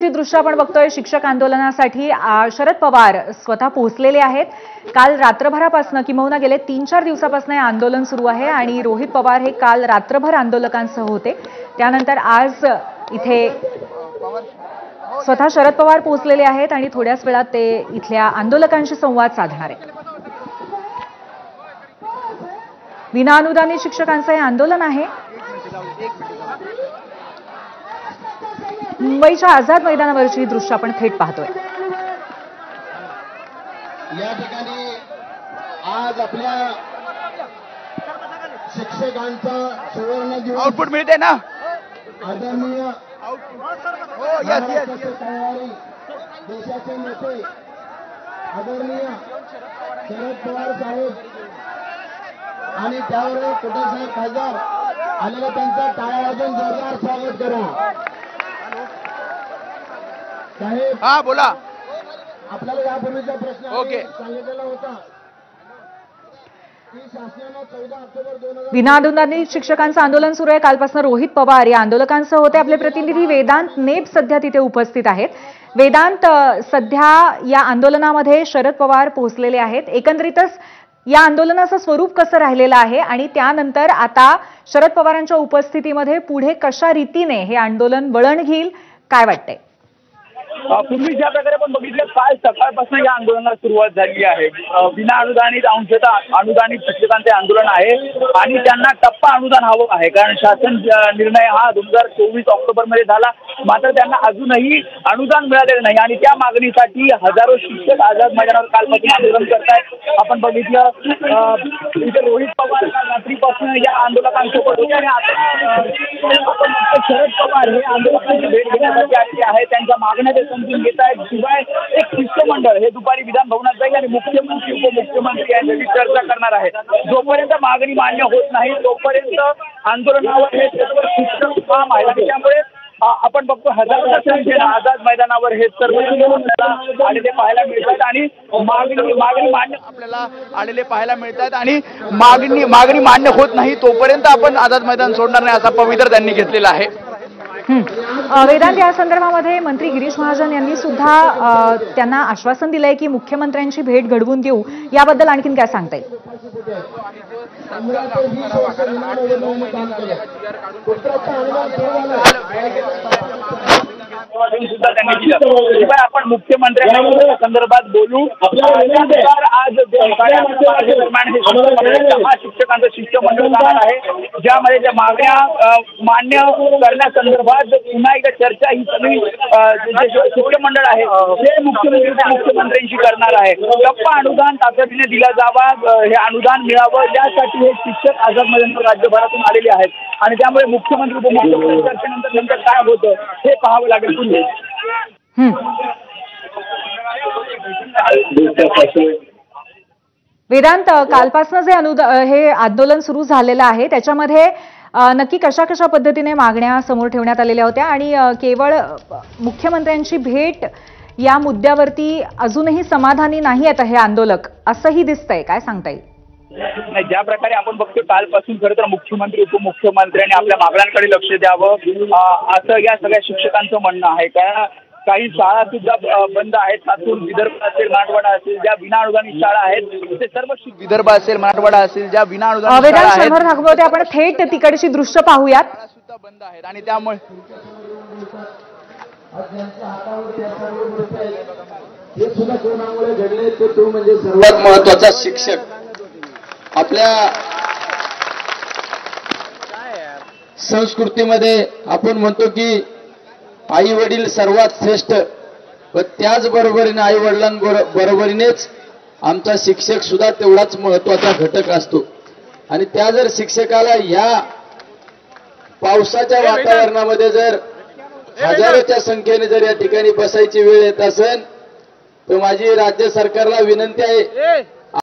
जी दृश्य आपण बघतोय शिक्षक आंदोलनासाठी शरद पवार स्वतः पोहोचलेले आहेत। काल रात्रभरापासून किंवा गेले 3-4 दिवसापासून हे आंदोलन सुरू आहे आणि रोहित पवार हे काल रात्रभर आंदोलकांसह होते। त्यानंतर आज इथे स्वतः शरद पवार पोहोचलेले आहेत आणि थोड्याच वेळात ते इथल्या आंदोलकांशी संवाद साधणार आहेत। विनाअनुदानित शिक्षकांचं हे आंदोलन आहे। मुंबईच्या आझाद मैदानावरची दृश्य आपण थेट पाहतोय। या ठिकाणी आज आपल्या शिक्षकांचा सुवर्ण दिवस आउटपुट मिळते ना आदरणीय देशाचे नेते आदरणीय शरद पवार साहेब आणि त्यावर कुठे साहेब खासदार आलेले त्यांचं टाळ्या वाजवून जोरदार स्वागत करा। साहेब हा बोला। आपल्याला यापूर्वीचा प्रश्न ओके सांगितलेला होता की शासनाने 14 ऑक्टोबर 2000 विनाअनुदानित शिक्षकांचं आंदोलन सुरू आहे। कालपासून रोहित पवार या आंदोलकांसह होते। आपले प्रतिनिधी वेदांत नेब सध्या तिथे उपस्थित आहेत। वेदांत, सध्या या आंदोलनामध्ये शरद पवार पोहोचलेले आहेत। एकंदरीतच या आंदोलनाचं स्वरूप कसं राहिलेलं आहे आणि त्यानंतर आता शरद पवारांच्या उपस्थितीमध्ये पुढे कशा रीतीने हे आंदोलन वळण घेईल, काय वाटतंय? पूर्वी ज्या प्रकारे आपण बघितलं काल सकाळपासून या आंदोलनाला सुरुवात झाली आहे। विना अनुदानित अंशतः अनुदानित शिक्षकांचे आंदोलन आहे आणि त्यांना टप्पा अनुदान हवं आहे, कारण शासन निर्णय हा 2024 ऑक्टोबरमध्ये झाला, मात्र त्यांना अजूनही अनुदान मिळालेलं नाही आणि त्या मागणीसाठी हजारो शिक्षक आझाद मैदानावर कालपासून आंदोलन करतायत। आपण बघितलं इथे रोहित पवार काल रात्रीपासून या आंदोलकांसोबत होते आणि आता शरद पवार हे आंदोलकांची भेट घेण्यासाठी आलेले आहे। त्यांच्या मागण्या समजून घेत आहेत। शिवाय एक शिष्टमंडळ हे दुपारी विधान भवनात जाईल आणि मुख्यमंत्री उपमुख्यमंत्री यांच्याशी चर्चा करणार आहे। जोपर्यंत मागणी मान्य होत नाही तोपर्यंत आंदोलनावर हे सर्व शिक्षक ठाम आहेत। त्यामुळे आपण बघतो हजारोच्या संख्येने आझाद मैदानावर हे सर्व आलेले पाहायला मिळतात आणि मागणी मान्य आपल्याला आलेले पाहायला मिळतात आणि मागणी मान्य होत नाही तोपर्यंत आपण आझाद मैदान सोडणार नाही असा पवित्रा त्यांनी घेतलेला आहे। वेदांत, या संदर्भामध्ये मंत्री गिरीश महाजन यांनी सुद्धा त्यांना आश्वासन दिलंय की मुख्यमंत्र्यांची भेट घडवून देऊ, याबद्दल आणखीन काय सांगता येईल? शिवाय आपण मुख्यमंत्र्यांच्या संदर्भात बोलू। आज दरम्यान हे शिक्षकांचं शिष्टमंडळ जाणार आहे, ज्यामध्ये ज्या मागण्या मान्य करण्यासंदर्भात पुन्हा एकदा चर्चा ही सगळी जे शिष्टमंडळ आहे ते मुख्यमंत्र्यांशी करणार आहे। टप्पा अनुदान तातडीने दिला जावा, हे अनुदान मिळावं यासाठी हे शिक्षक आझाद मैदानावर राज्यभरातून आलेले आहेत आणि त्यामुळे मुख्यमंत्री उपमुख्यमंत्री चर्चेनंतर नेमकं काय होतं हे पाहावं लागेल पुढे। वेदांत, कालपासून जे हे आंदोलन सुरू झालेलं आहे त्याच्यामध्ये नक्की कशा कशा पद्धतीने मागण्या समोर ठेवण्यात आलेल्या होत्या आणि केवळ मुख्यमंत्र्यांची भेट या मुद्द्यावरती अजूनही समाधानी नाही आहेत हे आंदोलक, असंही दिसतंय, काय सांगता येईल? नाही, ज्या प्रकारे आपण बघतो कालपासून खरं तर मुख्यमंत्री उपमुख्यमंत्र्यांनी आपल्या मागण्यांकडे लक्ष द्यावं असं या सगळ्या शिक्षकांचं म्हणणं आहे। कारण काही शाळा सुद्धा बंद आहेत, त्यातून विदर्भ असेल मराठवाडा असेल ज्या विना अनुदानित शाळा आहेत ते सर्व विदर्भ असेल मराठवाडा असेल ज्या विना अनुदानित शाळा आहेत आपण थेट तिकडची दृश्य पाहूयात, सुद्धा बंद आहेत आणि त्यामुळे हे सुद्धा कोणामुळे घडले ते तो म्हणजे सर्वात महत्वाचा शिक्षक। आपल्या संस्कृतीमध्ये आपण म्हणतो की आई वडील सर्वात श्रेष्ठ, व त्याचबरोबरीने आई वडिलांबरोबरीनेच आमचा शिक्षक सुद्धा तेवढाच महत्वाचा घटक असतो आणि त्या जर शिक्षकाला या पावसाच्या वातावरणामध्ये जर हजारोच्या संख्येने जर या ठिकाणी बसायची वेळ येत असेल तर माझी राज्य सरकारला विनंती आहे